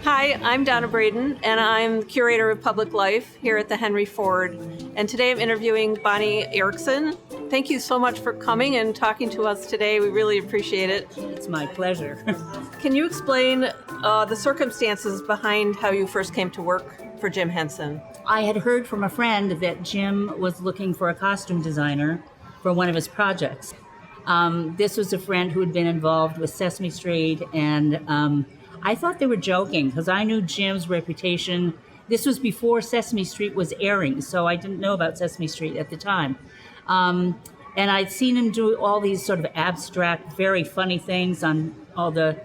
Hi, I'm Donna Braden, and I'm Curator of Public Life here at the Henry Ford. And today I'm interviewing Bonnie Erickson. Thank you so much for coming and talking to us today. We really appreciate it. It's my pleasure. Can you explain the circumstances behind how you first came to work for Jim Henson? I had heard from a friend that Jim was looking for a costume designer for one of his projects. This was a friend who had been involved with Sesame Street, and I thought they were joking because I knew Jim's reputation. This was before Sesame Street was airing, so I didn't know about Sesame Street at the time. And I'd seen him do all these sort of abstract, very funny things on all the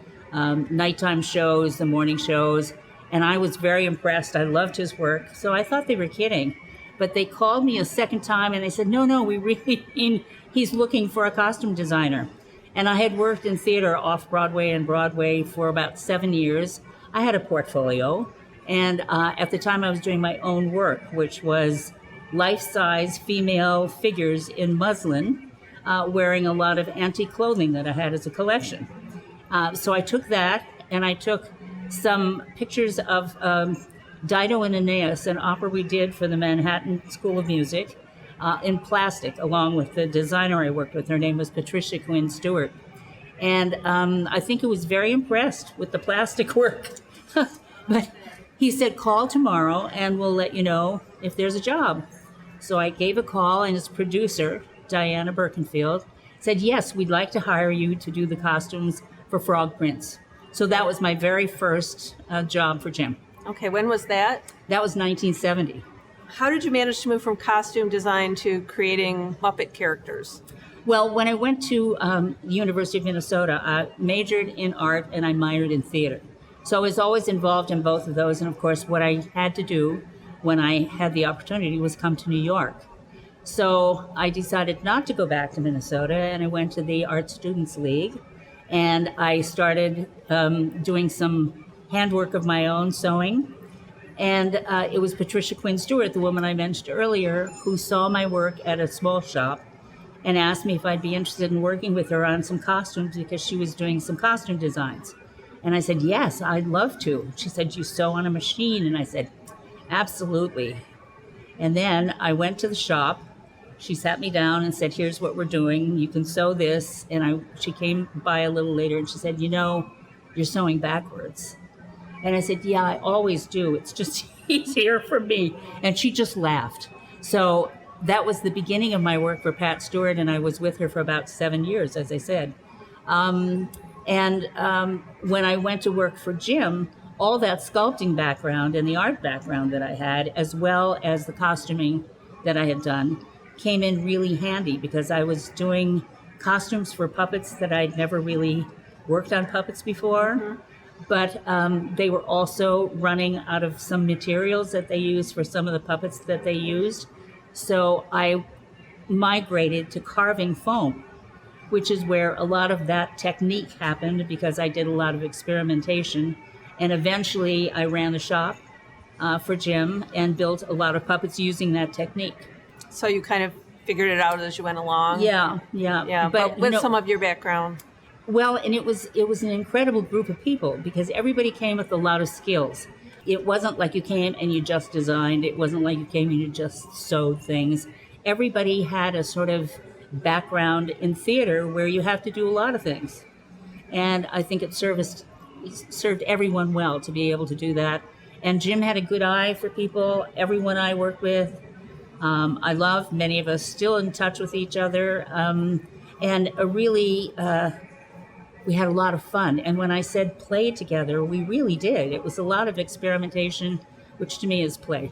nighttime shows, the morning shows, and I was very impressed. I loved his work, so I thought they were kidding. But they called me a second time and they said, no, we really mean he's looking for a costume designer. And I had worked in theater off-Broadway and Broadway for about 7 years. I had a portfolio, and at the time I was doing my own work, which was life-size female figures in muslin, wearing a lot of antique clothing that I had as a collection. So I took that, and I took some pictures of Dido and Aeneas, an opera we did for the Manhattan School of Music, in plastic, along with the designer I worked with. Her name was Patricia Quinn Stewart. And I think he was very impressed with the plastic work. But he said, call tomorrow and we'll let you know if there's a job. So I gave a call, and his producer, Diana Birkenfield, said, yes, we'd like to hire you to do the costumes for Frog Prince. So that was my very first job for Jim. Okay, when was that? That was 1970. How did you manage to move from costume design to creating Muppet characters? Well, when I went to the University of Minnesota, I majored in art and I minored in theater. So I was always involved in both of those. And of course, what I had to do when I had the opportunity was come to New York. So I decided not to go back to Minnesota, and I went to the Art Students League. And I started doing some handwork of my own, sewing. And it was Patricia Quinn Stewart, the woman I mentioned earlier, who saw my work at a small shop and asked me if I'd be interested in working with her on some costumes because she was doing some costume designs. And I said, yes, I'd love to. She said, you sew on a machine? And I said, absolutely. And then I went to the shop. She sat me down and said, here's what we're doing. You can sew this. And she came by a little later and she said, you're sewing backwards. And I said, yeah, I always do. It's just easier for me. And she just laughed. So that was the beginning of my work for Pat Stewart, and I was with her for about 7 years, as I said. When I went to work for Jim, all that sculpting background and the art background that I had, as well as the costuming that I had done, came in really handy because I was doing costumes for puppets that I'd never really worked on puppets before. Mm-hmm. But they were also running out of some materials that they used for some of the puppets that they used. So I migrated to carving foam, which is where a lot of that technique happened because I did a lot of experimentation. And eventually I ran the shop for Jim and built a lot of puppets using that technique. So you kind of figured it out as you went along? Yeah. But with some of your background. Well, and it was an incredible group of people because everybody came with a lot of skills. It wasn't like you came and you just designed. It wasn't like you came and you just sewed things. Everybody had a sort of background in theater where you have to do a lot of things. And I think it served everyone well to be able to do that. And Jim had a good eye for people, everyone I worked with. I love many of us still in touch with each other. And we had a lot of fun. And when I said play together, we really did. It was a lot of experimentation, which to me is play.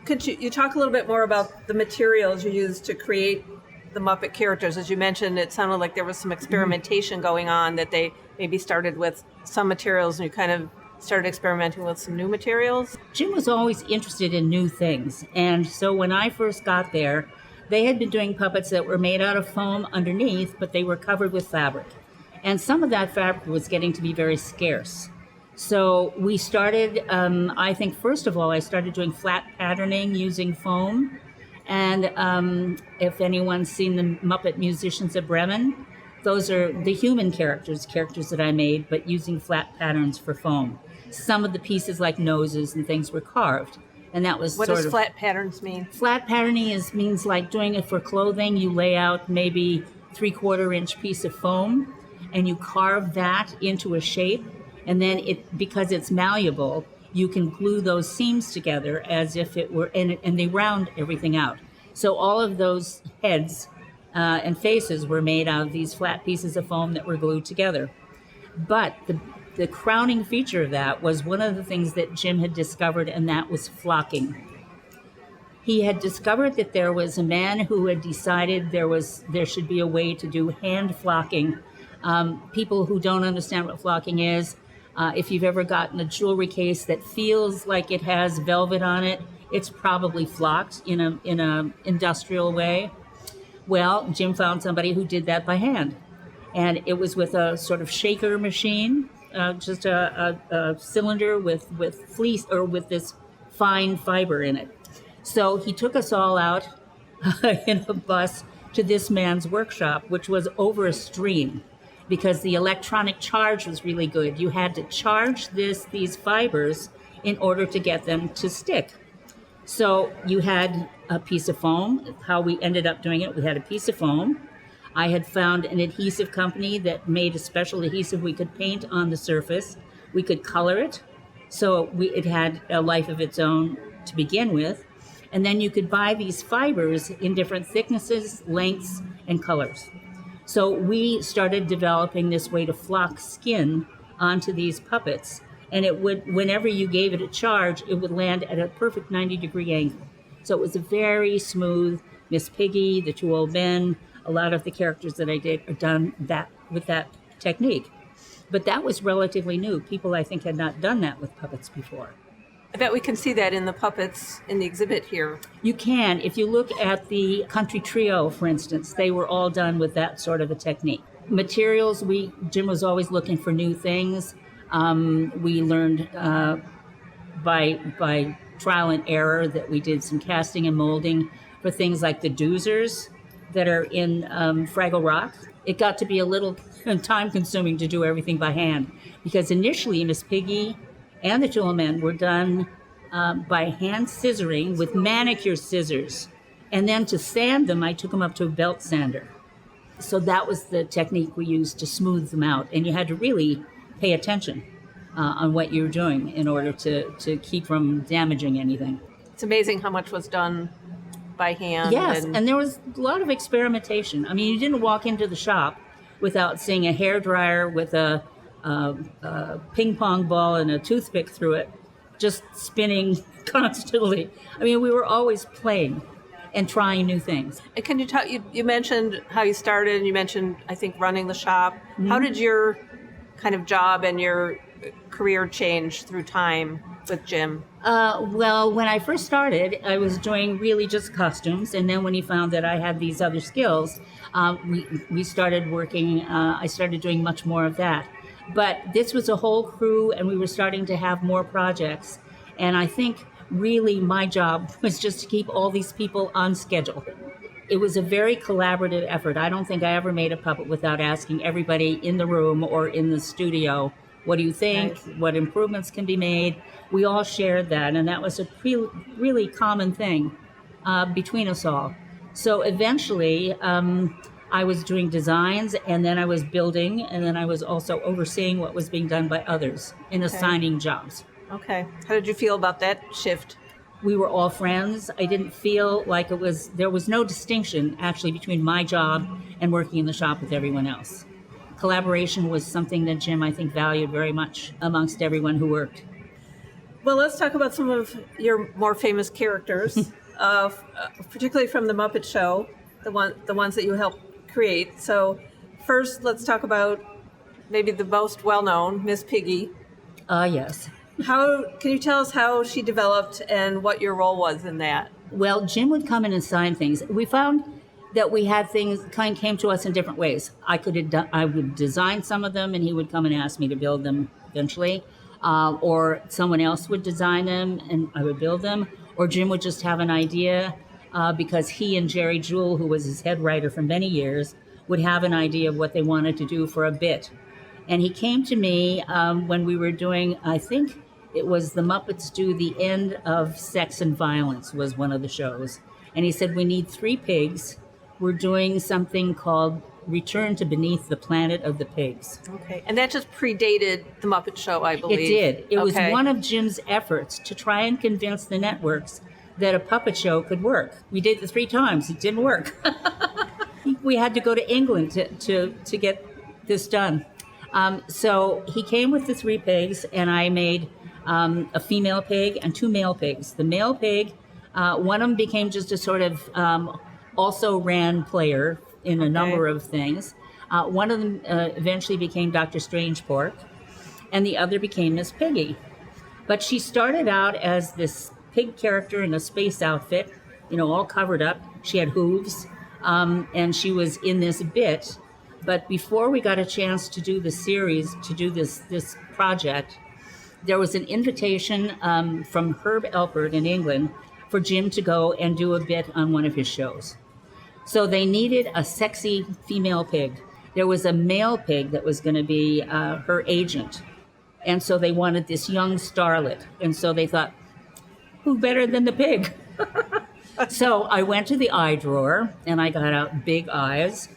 Could you talk a little bit more about the materials you used to create the Muppet characters? As you mentioned, it sounded like there was some experimentation going on, that they maybe started with some materials and you kind of started experimenting with some new materials. Jim was always interested in new things. And so when I first got there, they had been doing puppets that were made out of foam underneath, but they were covered with fabric. And some of that fabric was getting to be very scarce. So we started, I think, first of all, I started doing flat patterning using foam. And if anyone's seen the Muppet Musicians of Bremen, those are the human characters that I made, but using flat patterns for foam. some of the pieces like noses and things were carved. And that was What sort does of flat patterns mean? flat patterning means like doing it for clothing. You lay out maybe 3/4 inch piece of foam and you carve that into a shape. And then because it's malleable, you can glue those seams together as if it were, and they round everything out. So all of those heads and faces were made out of these flat pieces of foam that were glued together. But the crowning feature of that was one of the things that Jim had discovered, and that was flocking. He had discovered that there was a man who had decided there should be a way to do hand flocking. People who don't understand what flocking is, if you've ever gotten a jewelry case that feels like it has velvet on it, it's probably flocked in a industrial way. Well, Jim found somebody who did that by hand, and it was with a sort of shaker machine, just a cylinder with fleece or with this fine fiber in it. So he took us all out in a bus to this man's workshop, which was over a stream, because the electronic charge was really good. You had to charge these fibers in order to get them to stick. So you had a piece of foam. How we ended up doing it, we had a piece of foam. I had found an adhesive company that made a special adhesive we could paint on the surface. We could color it, so it had a life of its own to begin with. And then you could buy these fibers in different thicknesses, lengths, and colors. So we started developing this way to flock skin onto these puppets. And it would, whenever you gave it a charge, it would land at a perfect 90-degree angle. So it was a very smooth. Miss Piggy, the two old men, a lot of the characters that I did are done with that technique. But that was relatively new. People, I think, had not done that with puppets before. I bet we can see that in the puppets in the exhibit here. You can. If you look at the Country Trio, for instance, they were all done with that sort of a technique. Materials, Jim was always looking for new things. We learned by trial and error that we did some casting and molding for things like the doozers that are in Fraggle Rock. It got to be a little time-consuming to do everything by hand, because initially Miss Piggy and the two men were done by hand scissoring with manicure scissors. And then to sand them, I took them up to a belt sander. So that was the technique we used to smooth them out. And you had to really pay attention on what you were doing in order to keep from damaging anything. It's amazing how much was done by hand. Yes, and there was a lot of experimentation. I mean, you didn't walk into the shop without seeing a hairdryer with a ping pong ball and a toothpick through it, just spinning constantly. I mean, we were always playing and trying new things. And can you talk, you mentioned how you started, and you mentioned, I think, running the shop. Mm-hmm. How did your kind of job and your career change through time with Jim? Well, when I first started, I was doing really just costumes. And then when he found that I had these other skills, we started working, I started doing much more of that. But this was a whole crew, and we were starting to have more projects. And I think really my job was just to keep all these people on schedule. It was a very collaborative effort. I don't think I ever made a puppet without asking everybody in the room or in the studio, what do you think? Right. What improvements can be made? We all shared that, and that was a really common thing between us all. So eventually, I was doing designs, and then I was building, and then I was also overseeing what was being done by others in assigning jobs. Okay. How did you feel about that shift? We were all friends. I didn't feel like there was no distinction actually between my job and working in the shop with everyone else. Collaboration was something that Jim, I think, valued very much amongst everyone who worked. Well, let's talk about some of your more famous characters, particularly from the Muppet Show, the ones that you helped create. So first, let's talk about maybe the most well-known, Miss Piggy. Yes. Can you tell us how she developed and what your role was in that? Well, Jim would come in and sign things. We found that we had things came to us in different ways. I would design some of them, and he would come and ask me to build them eventually. Or someone else would design them, and I would build them. Or Jim would just have an idea, because he and Jerry Jewell, who was his head writer for many years, would have an idea of what they wanted to do for a bit. And he came to me when we were doing, I think, It was the Muppets Do the End of Sex and Violence was one of the shows. And he said, we need 3 pigs. We're doing something called Return to Beneath the Planet of the Pigs. Okay. And that just predated the Muppet Show, I believe. It did. It was Okay. one of Jim's efforts to try and convince the networks that a puppet show could work. We did it 3 times. It didn't work. We had to go to England to get this done. So he came with the 3 pigs, and I made a female pig and 2 male pigs. The male pig, one of them became just a sort of also ran player in a number of things. One of them eventually became Dr. Strange Pork, and the other became Miss Piggy. But she started out as this pig character in a space outfit, all covered up. She had hooves, and she was in this bit. But before we got a chance to do the series, to do this project, there was an invitation from Herb Alpert in England for Jim to go and do a bit on one of his shows. So they needed a sexy female pig. There was a male pig that was going to be her agent. And so they wanted this young starlet. And so they thought, who better than the pig? So I went to the eye drawer and I got out big eyes.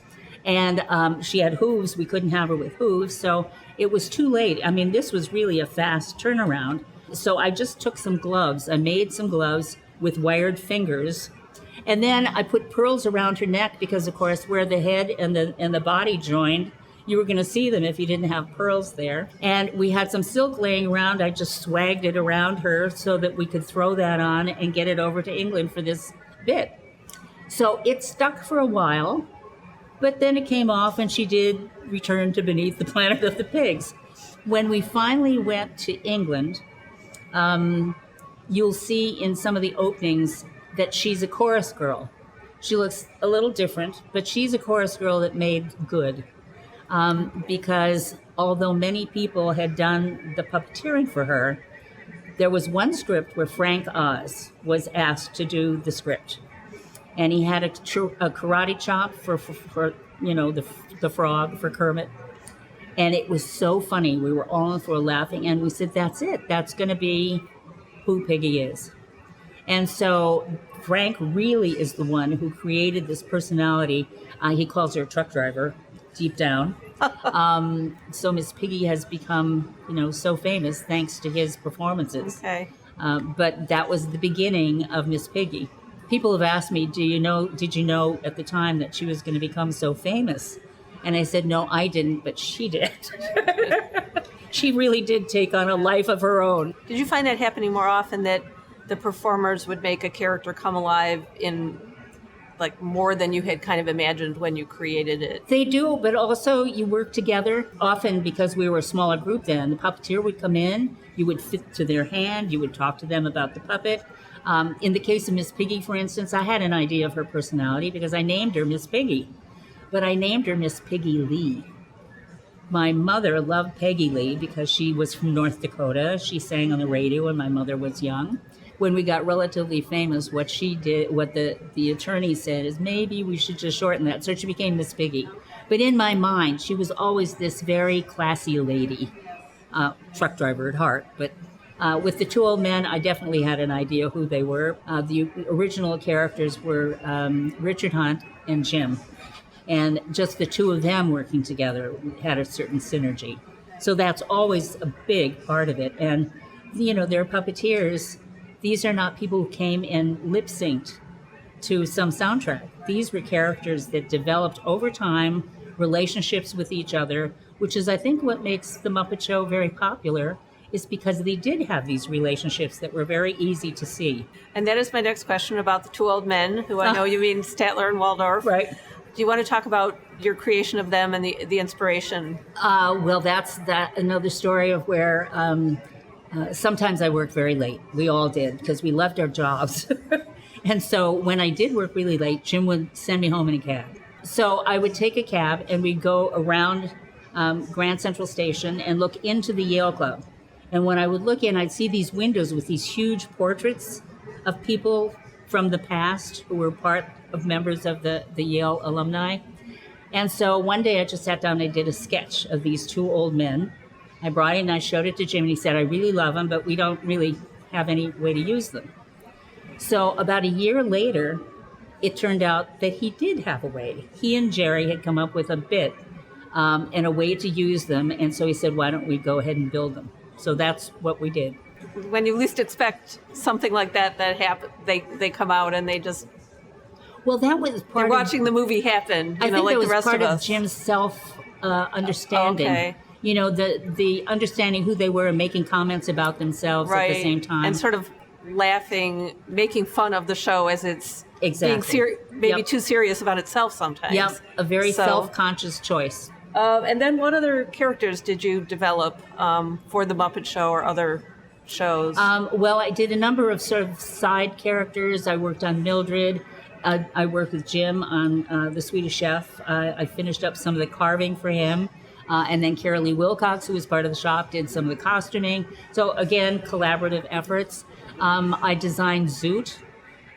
And she had hooves. We couldn't have her with hooves. So it was too late. I mean, this was really a fast turnaround. So I just took some gloves. I made some gloves with wired fingers. And then I put pearls around her neck because, of course, where the head and the body joined, you were going to see them if you didn't have pearls there. And we had some silk laying around. I just swagged it around her so that we could throw that on and get it over to England for this bit. So it stuck for a while, but then it came off and she did return to Beneath the Planet of the Pigs. When we finally went to England, you'll see in some of the openings that she's a chorus girl. She looks a little different, but she's a chorus girl that made good. Because although many people had done the puppeteering for her, there was one script where Frank Oz was asked to do the script. And he had a karate chop for the frog, for Kermit. And it was so funny. We were all on the floor laughing, and we said, that's it. That's going to be who Piggy is. And so Frank really is the one who created this personality. He calls her a truck driver, deep down. So Miss Piggy has become, so famous thanks to his performances. Okay. But that was the beginning of Miss Piggy. People have asked me, did you know at the time that she was going to become so famous? And I said, no, I didn't, but she did. She really did take on a life of her own. Did you find that happening more often, that the performers would make a character come alive in like more than you had kind of imagined when you created it? They do, but also you work together. Often, because we were a smaller group then, the puppeteer would come in, you would fit to their hand, you would talk to them about the puppet. In the case of Miss Piggy, for instance, I had an idea of her personality because I named her Miss Piggy, but I named her Miss Piggy Lee. My mother loved Peggy Lee because she was from North Dakota. She sang on the radio when my mother was young. When we got relatively famous, what she did, what the attorney said is maybe we should just shorten that. So she became Miss Piggy. But in my mind, she was always this very classy lady, truck driver at heart. But with the 2 old men, I definitely had an idea who they were. The original characters were Richard Hunt and Jim. And just the 2 of them working together had a certain synergy. So that's always a big part of it. And, they're puppeteers. These are not people who came and lip-synced to some soundtrack. These were characters that developed over time, relationships with each other, which is, I think, what makes the Muppet Show very popular, is because they did have these relationships that were very easy to see. And that is my next question about the 2 old men, who I know you mean Statler and Waldorf. Right. Do you want to talk about your creation of them and the inspiration? Well, that's another story of where sometimes I worked very late. We all did, because we left our jobs. And so when I did work really late, Jim would send me home in a cab. So I would take a cab and we'd go around Grand Central Station and look into the Yale Club. And when I would look in, I'd see these windows with these huge portraits of people from the past who were part of members of the Yale alumni. And so one day I just sat down and I did a sketch of these 2 old men. I brought it and I showed it to Jim, and he said, I really love them, but we don't really have any way to use them. So about a year later, it turned out that he did have a way. He and Jerry had come up with a bit and a way to use them. And so he said, why don't we go ahead and build them? So that's what we did. When you least expect something like that happen, they come out and they just... Well, that was part They're watching the movie happen, I think like it was the rest part of of us. Jim's self-understanding. Okay. You know, the understanding who they were and making comments about themselves at the same time. And sort of laughing, making fun of the show as it's Exactly. being maybe too serious about itself sometimes. Yep, a very self-conscious choice. And then what other characters did you develop for the Muppet Show or other shows? Well, I did a number of sort of side characters. I worked on Mildred. I worked with Jim on The Swedish Chef. I finished up some of the carving for him. And then Carolee Wilcox, who was part of the shop, did some of the costuming. So again, collaborative efforts. I designed Zoot,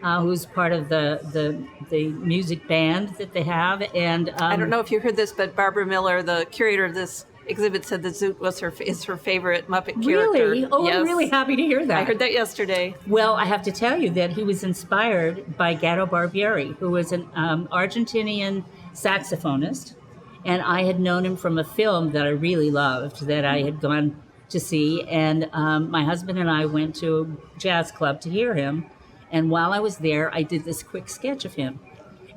who's part of the music band that they have. And I don't know if you heard this, but Barbara Miller, the curator of this exhibit, said that Zoot is her favorite Muppet character. Really? Oh, yes. I'm really happy to hear that. I heard that yesterday. Well, I have to tell you that he was inspired by Gatto Barbieri, who was an Argentinian saxophonist. And I had known him from a film that I really loved, that I had gone to see. And my husband and I went to a jazz club to hear him. And while I was there, I did this quick sketch of him.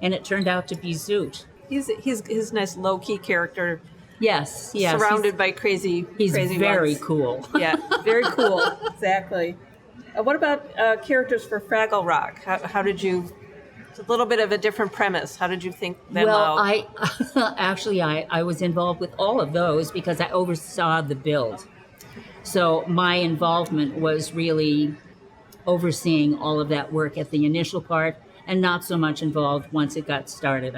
And it turned out to be Zoot. He's a nice low-key character. Yes. Surrounded by crazy He's very ones. Cool. Yeah, very cool. Exactly. What about characters for Fraggle Rock? How did you... It's a little bit of a different premise. How did you think them out? Well, I was involved with all of those because I oversaw the build. So my involvement was really overseeing all of that work at the initial part and not so much involved once it got started.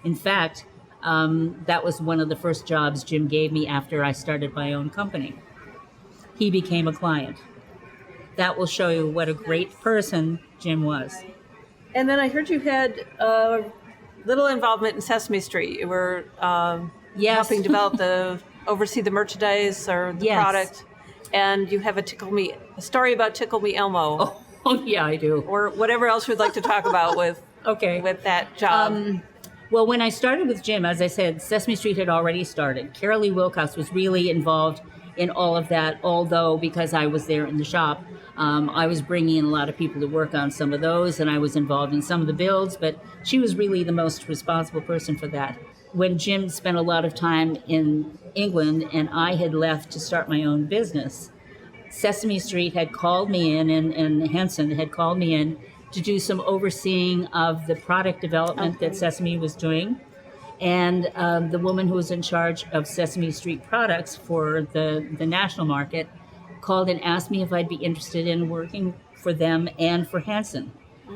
In fact, that was one of the first jobs Jim gave me after I started my own company. He became a client. That will show you what a great person Jim was. And then I heard you had little involvement in Sesame Street. You were helping oversee the merchandise or the product. And you have a story about Tickle Me Elmo. Oh yeah, I do. Or whatever else you'd like to talk about with that job. Well, when I started with Jim, as I said, Sesame Street had already started. Carolee Wilcox was really involved in all of that, although because I was there in the shop, I was bringing in a lot of people to work on some of those, and I was involved in some of the builds, but she was really the most responsible person for that. When Jim spent a lot of time in England and I had left to start my own business, Sesame Street had called me in, and Henson had called me in to do some overseeing of the product development that Sesame was doing. And the woman who was in charge of Sesame Street products for the national market called and asked me if I'd be interested in working for them and for Henson.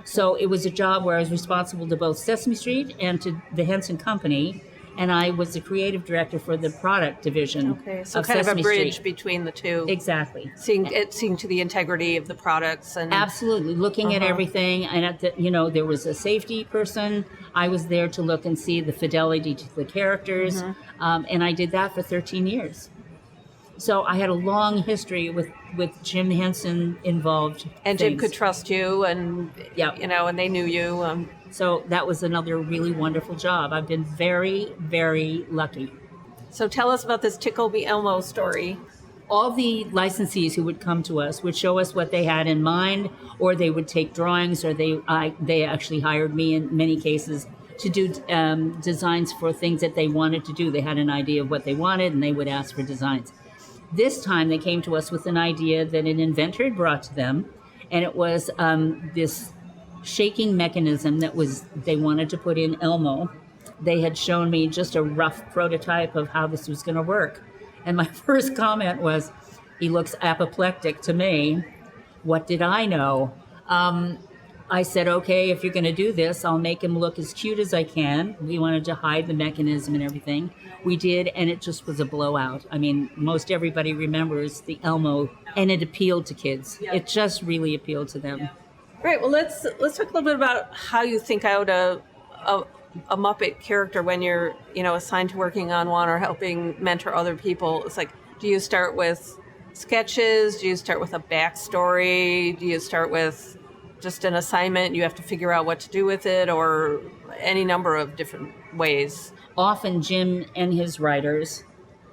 So it was a job where I was responsible to both Sesame Street and to the Henson Company, and I was the creative director for the product division of Sesame Street. So kind of a bridge between the two. Exactly. Seeing to the integrity of the products. And absolutely. Looking at everything. And there was a safety person. I was there to look and see the fidelity to the characters. And I did that for 13 years. So I had a long history with Jim Henson involved. And things. Jim could trust you, and and they knew you. So that was another really wonderful job. I've been very, very lucky. So tell us about this Tickle Me Elmo story. All the licensees who would come to us would show us what they had in mind, or they would take drawings, or they actually hired me in many cases to do designs for things that they wanted to do. They had an idea of what they wanted, and they would ask for designs. This time they came to us with an idea that an inventor had brought to them, and it was this shaking mechanism that they wanted to put in Elmo. They had shown me just a rough prototype of how this was going to work. And my first comment was, he looks apoplectic to me. What did I know? I said, okay, if you're going to do this, I'll make him look as cute as I can. We wanted to hide the mechanism and everything. We did, and it just was a blowout. I mean, most everybody remembers the Elmo, and it appealed to kids. Yeah. It just really appealed to them. Yeah. Right. Well, let's talk a little bit about how you think out a Muppet character when you're, assigned to working on one or helping mentor other people. It's like, Do you start with sketches? Do you start with a backstory? Do you start with just an assignment? You have to figure out what to do with it, or any number of different ways? Often Jim and his writers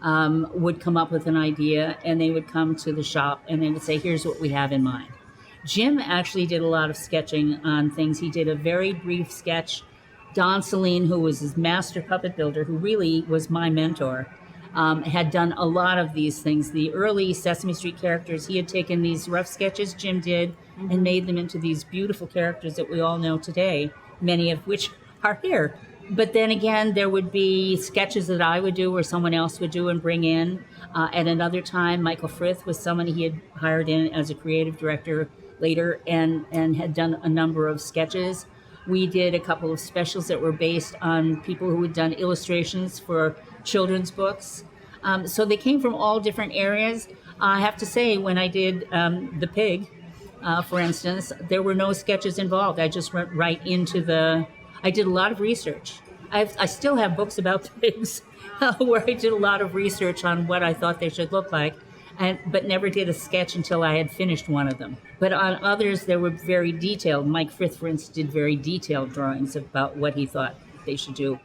would come up with an idea, and they would come to the shop and they would say, here's what we have in mind. Jim actually did a lot of sketching on things. He did a very brief sketch. Don Celine, who was his master puppet builder, who really was my mentor, had done a lot of these things. The early Sesame Street characters, he had taken these rough sketches Jim did and made them into these beautiful characters that we all know today, many of which are here. But then again, there would be sketches that I would do or someone else would do and bring in. At another time, Michael Frith was someone he had hired in as a creative director later and had done a number of sketches. We did a couple of specials that were based on people who had done illustrations for children's books. So they came from all different areas. I have to say, when I did The Pig, for instance, there were no sketches involved. I just went right into I did a lot of research. I still have books about the pigs where I did a lot of research on what I thought they should look like, but never did a sketch until I had finished one of them. But on others, they were very detailed. Mike Frith, for instance, did very detailed drawings about what he thought they should do.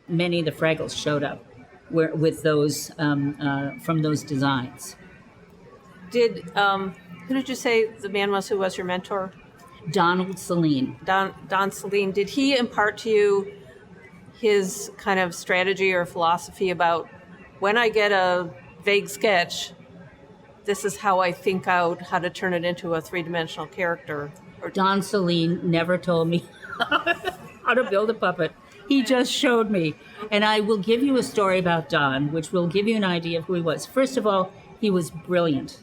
Many of the Fraggles showed up with those from those designs. Who did you say the man was who was your mentor? Donald Celine. Don Celine. Did he impart to you his kind of strategy or philosophy about, when I get a vague sketch, this is how I think out how to turn it into a three-dimensional character? Or Don Celine never told me how to build a puppet. He just showed me. And I will give you a story about Don, which will give you an idea of who he was. First of all, he was brilliant.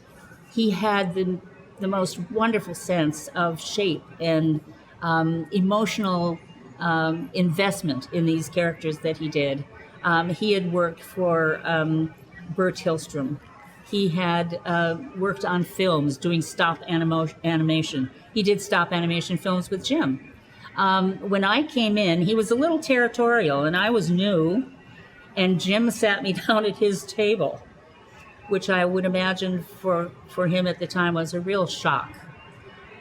He had the most wonderful sense of shape and emotional investment in these characters that he did. He had worked for Bert Hillstrom. He had worked on films doing stop animation. He did stop animation films with Jim. When I came in, he was a little territorial, and I was new, and Jim sat me down at his table, which I would imagine for him at the time was a real shock.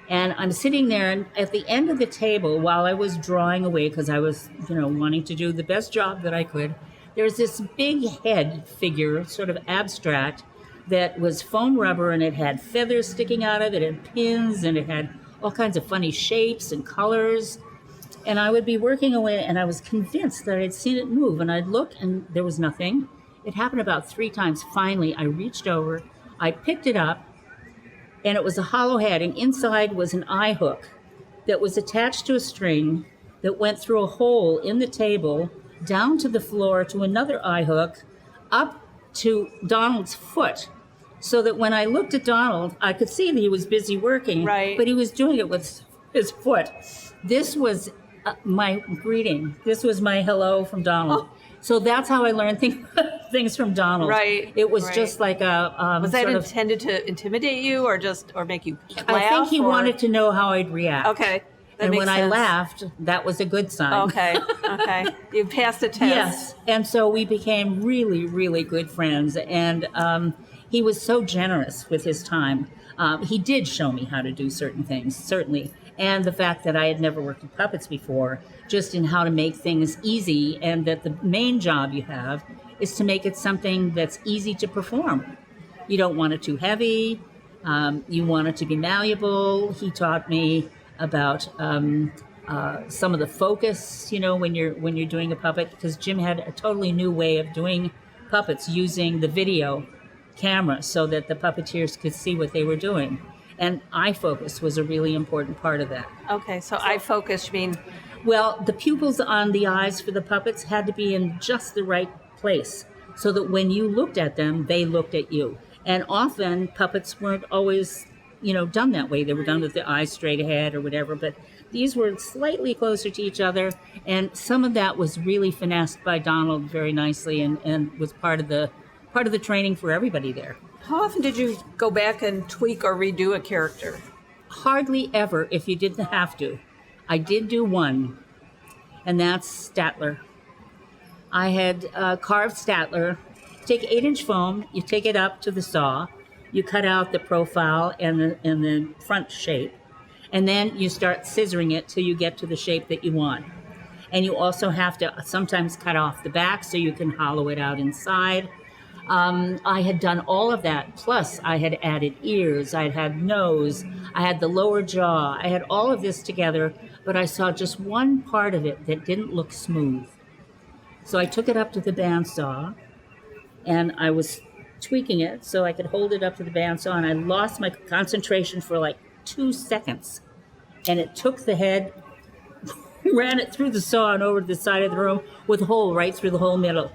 And I'm sitting there, and at the end of the table, while I was drawing away, because I was, wanting to do the best job that I could, there's this big head figure, sort of abstract, that was foam rubber, and it had feathers sticking out of it, and pins, and it had all kinds of funny shapes and colors. And I would be working away, and I was convinced that I'd seen it move, and I'd look, and there was nothing. It happened about 3 times. Finally, I reached over, I picked it up, and it was a hollow head, and inside was an eye hook that was attached to a string that went through a hole in the table, down to the floor to another eye hook, up to Donald's foot, so that when I looked at Donald, I could see that he was busy working, right, but he was doing it with his foot. This was my greeting. This was my hello from Donald. Oh. So that's how I learned things from Donald. Right. It was just like a was that intended to intimidate you, or make you laugh? I think he wanted to know how I'd react. Okay. And when I laughed, that was a good sign. Okay. You passed the test. Yes. And so we became really, really good friends. And he was so generous with his time. He did show me how to do certain things, certainly. And the fact that I had never worked with puppets before, just in how to make things easy, and that the main job you have is to make it something that's easy to perform. You don't want it too heavy. You want it to be malleable. He taught me about some of the focus, when you're doing a puppet, because Jim had a totally new way of doing puppets using the video camera so that the puppeteers could see what they were doing. And eye focus was a really important part of that. Okay, so eye focus, you mean? Well, the pupils on the eyes for the puppets had to be in just the right place so that when you looked at them, they looked at you. And often puppets weren't always, done that way. They were done with the eyes straight ahead or whatever, but these were slightly closer to each other. And some of that was really finessed by Donald very nicely and was part of the training for everybody there. How often did you go back and tweak or redo a character? Hardly ever, if you didn't have to. I did do one, and that's Statler. I had carved Statler take 8-inch foam, you take it up to the saw, you cut out the profile and the front shape, and then you start scissoring it till you get to the shape that you want. And you also have to sometimes cut off the back so you can hollow it out inside. I had done all of that. Plus, I had added ears, I had nose, I had the lower jaw, I had all of this together, but I saw just one part of it that didn't look smooth. So I took it up to the bandsaw, and I was tweaking it so I could hold it up to the bandsaw, and I lost my concentration for like 2 seconds. And it took the head, ran it through the saw and over to the side of the room with a hole right through the whole middle.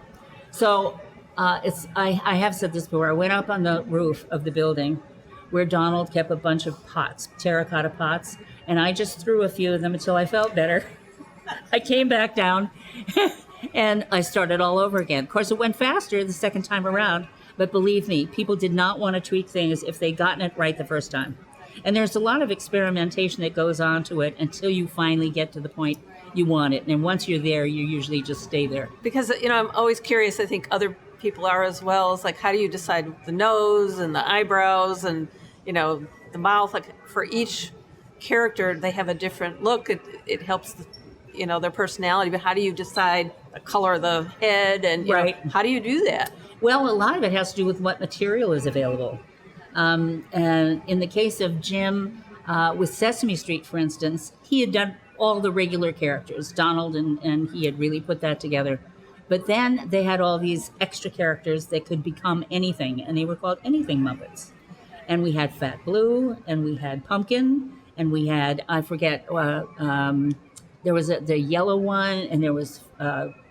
So I have said this before. I went up on the roof of the building where Donald kept a bunch of pots, terracotta pots, and I just threw a few of them until I felt better. I came back down and I started all over again. Of course, it went faster the second time around, but believe me, people did not want to tweak things if they'd gotten it right the first time. And there's a lot of experimentation that goes on to it until you finally get to the point you want it. And once you're there, you usually just stay there. Because, I'm always curious, I think other people are as well, is like, how do you decide the nose and the eyebrows and, the mouth? Like, for each character, they have a different look. It helps, their personality. But how do you decide the color of the head? And right. How do you do that? Well, a lot of it has to do with what material is available. And in the case of Jim, with Sesame Street, for instance, he had done all the regular characters, Donald, and he had really put that together. But then they had all these extra characters that could become anything, and they were called Anything Muppets. And we had Fat Blue, and we had Pumpkin, and we had, I forget, there was the yellow one, and there was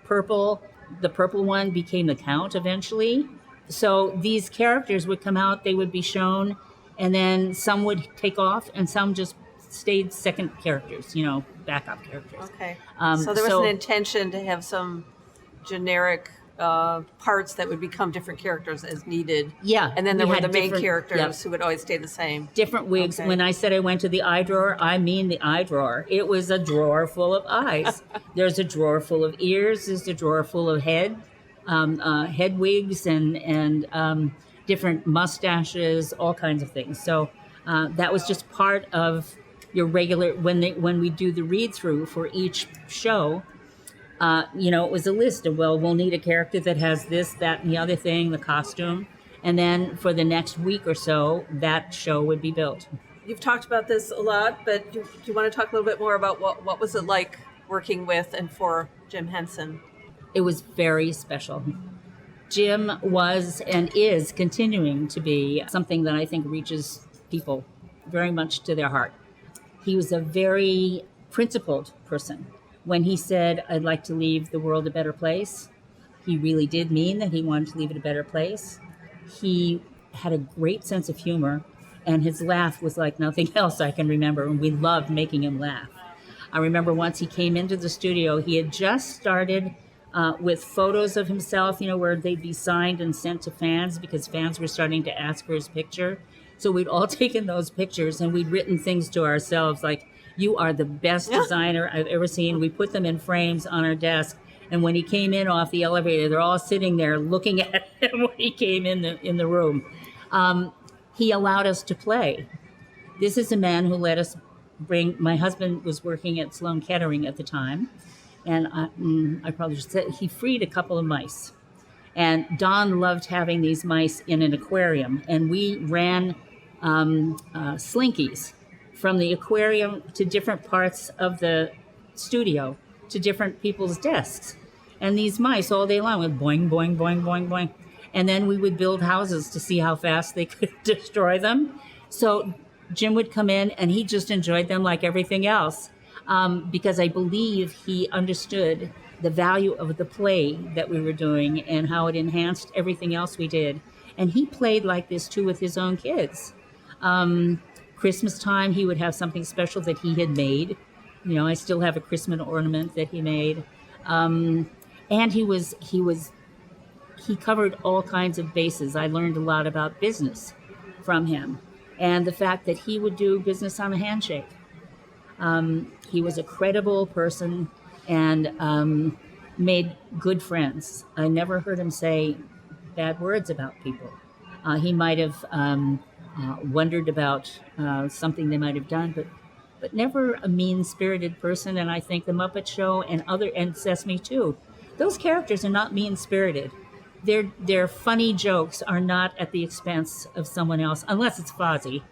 purple. The purple one became the Count eventually. So these characters would come out, they would be shown, and then some would take off, and some just stayed second characters, backup characters. Okay. So there was an intention to have some generic parts that would become different characters as needed. Yeah. And then there were the main characters who would always stay the same. Different wigs. Okay. When I said I went to the eye drawer, I mean the eye drawer. It was a drawer full of eyes. There's a drawer full of ears. There's a drawer full of head wigs and different mustaches, all kinds of things. So that was just part of your regular, when we do the read through for each show, it was a list of, we'll need a character that has this, that, and the other thing, the costume. And then for the next week or so, that show would be built. You've talked about this a lot, but do you want to talk a little bit more about what was it like working with and for Jim Henson? It was very special. Jim was and is continuing to be something that I think reaches people very much to their heart. He was a very principled person. When he said, I'd like to leave the world a better place, he really did mean that he wanted to leave it a better place. He had a great sense of humor, and his laugh was like nothing else I can remember, and we loved making him laugh. I remember once he came into the studio, he had just started with photos of himself, where they'd be signed and sent to fans because fans were starting to ask for his picture. So we'd all taken those pictures and we'd written things to ourselves like, you are the best designer I've ever seen. We put them in frames on our desk. And when he came in off the elevator, they're all sitting there looking at him when he came in the room. He allowed us to play. This is a man who let us my husband was working at Sloan Kettering at the time. And I probably should say he freed a couple of mice. And Don loved having these mice in an aquarium. And we ran slinkies from the aquarium to different parts of the studio, to different people's desks. And these mice all day long went boing, boing, boing, boing, boing. And then we would build houses to see how fast they could destroy them. So Jim would come in and he just enjoyed them like everything else. Because I believe he understood the value of the play that we were doing and how it enhanced everything else we did. And he played like this too with his own kids. Christmas time, he would have something special that he had made. I still have a Christmas ornament that he made. And he covered all kinds of bases. I learned a lot about business from him. And the fact that he would do business on a handshake. He was a credible person and made good friends. I never heard him say bad words about people. He might have wondered about something they might have done, but never a mean-spirited person. And I think the Muppet Show and Sesame too, those characters are not mean-spirited. Their funny jokes are not at the expense of someone else, unless it's Fozzie,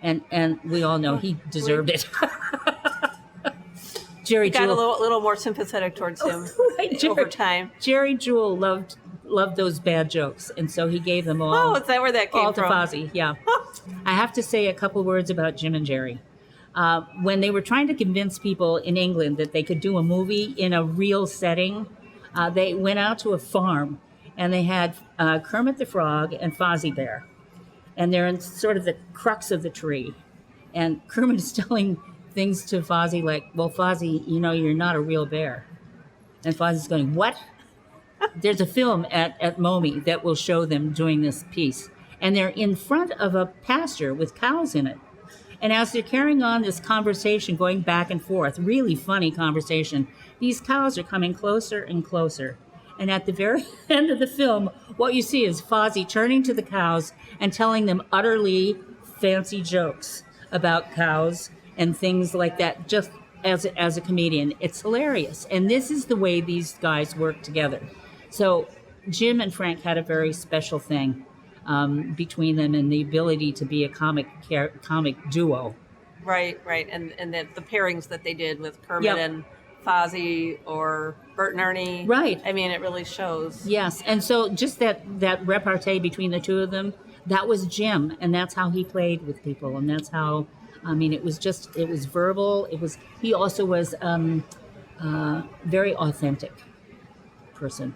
and we all know he deserved it. Jerry Got Jewell a little more sympathetic towards him right, over time. Jerry Jewell loved those bad jokes, and so he gave them all. Oh, is that where that came all to from? Fozzie, yeah. I have to say a couple words about Jim and Jerry. When they were trying to convince people in England that they could do a movie in a real setting, they went out to a farm, and they had Kermit the Frog and Fozzie Bear, and they're in sort of the crux of the tree, and Kermit is telling things to Fozzie like, well, Fozzie, you know, you're not a real bear. And Fozzie's going, what? There's a film at MoMI that will show them doing this piece. And they're in front of a pasture with cows in it. And as they're carrying on this conversation, going back and forth, really funny conversation, these cows are coming closer and closer. And at the very end of the film, what you see is Fozzie turning to the cows and telling them utterly fancy jokes about cows and things like that, just as a comedian. It's hilarious. And this is the way these guys work together. So Jim and Frank had a very special thing between them, and the ability to be a comic duo. Right. And the pairings that they did with Kermit and Fozzie or Bert and Ernie. Right. I mean, it really shows. Yes. And so just that repartee between the two of them, that was Jim, and that's how he played with people, and that's how, I mean, it was verbal. He also was very authentic person,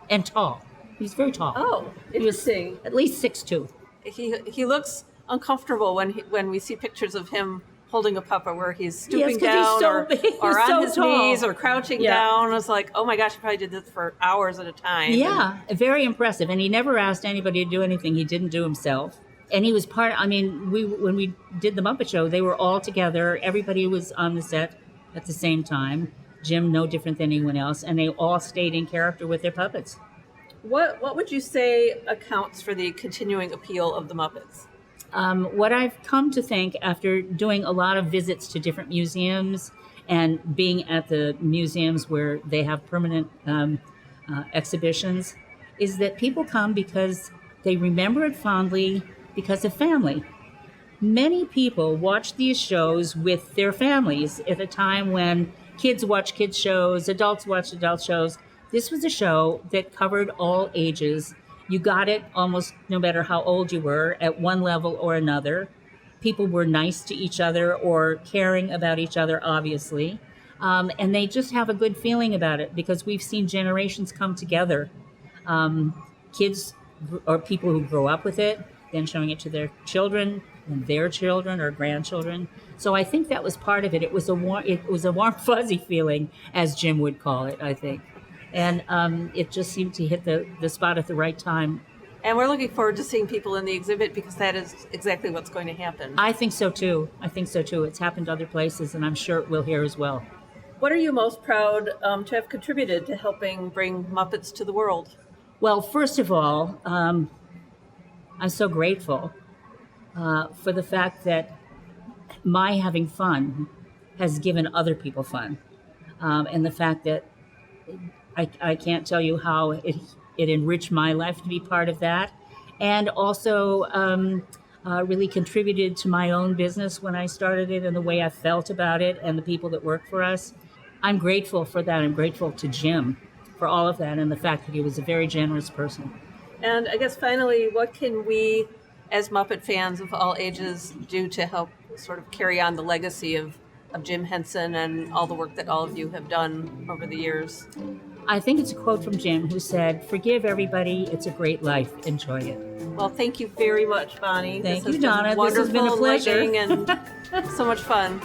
and tall. He was very tall. Oh, interesting. He was at least 6'2". He looks uncomfortable when we see pictures of him holding a puppet where he's stooping he's down so big. or on so his tall. knees or crouching down. I was like, oh my gosh, he probably did this for hours at a time. Yeah, very impressive. And he never asked anybody to do anything he didn't do himself. And he was when we did the Muppet Show, they were all together. Everybody was on the set at the same time. Jim, no different than anyone else. And they all stayed in character with their puppets. What would you say accounts for the continuing appeal of the Muppets? What I've come to think after doing a lot of visits to different museums and being at the museums where they have permanent exhibitions is that people come because they remember it fondly because of family. Many people watch these shows with their families at a time when kids watch kids shows, adults watch adult shows. This was a show that covered all ages. You got it almost no matter how old you were at one level or another. People were nice to each other or caring about each other, obviously. And they just have a good feeling about it because we've seen generations come together. Kids or people who grow up with it, then showing it to their children and their children or grandchildren. So I think that was part of it. It was a warm, fuzzy feeling, as Jim would call it, I think. And it just seemed to hit the spot at the right time. And we're looking forward to seeing people in the exhibit because that is exactly what's going to happen. I think so too. It's happened other places, and I'm sure it will here as well. What are you most proud to have contributed to helping bring Muppets to the world? Well, first of all, I'm so grateful for the fact that my having fun has given other people fun. And the fact that I can't tell you how it enriched my life to be part of that. And also really contributed to my own business when I started it and the way I felt about it and the people that work for us. I'm grateful for that. I'm grateful to Jim for all of that and the fact that he was a very generous person. And I guess finally, what can we as Muppet fans of all ages do to help sort of carry on the legacy of Jim Henson and all the work that all of you have done over the years? I think it's a quote from Jim who said, "Forgive everybody, it's a great life, enjoy it." Well, thank you very much, Bonnie. Thank you, Donna. This has been a wonderful, pleasure. enlightening, and so much fun.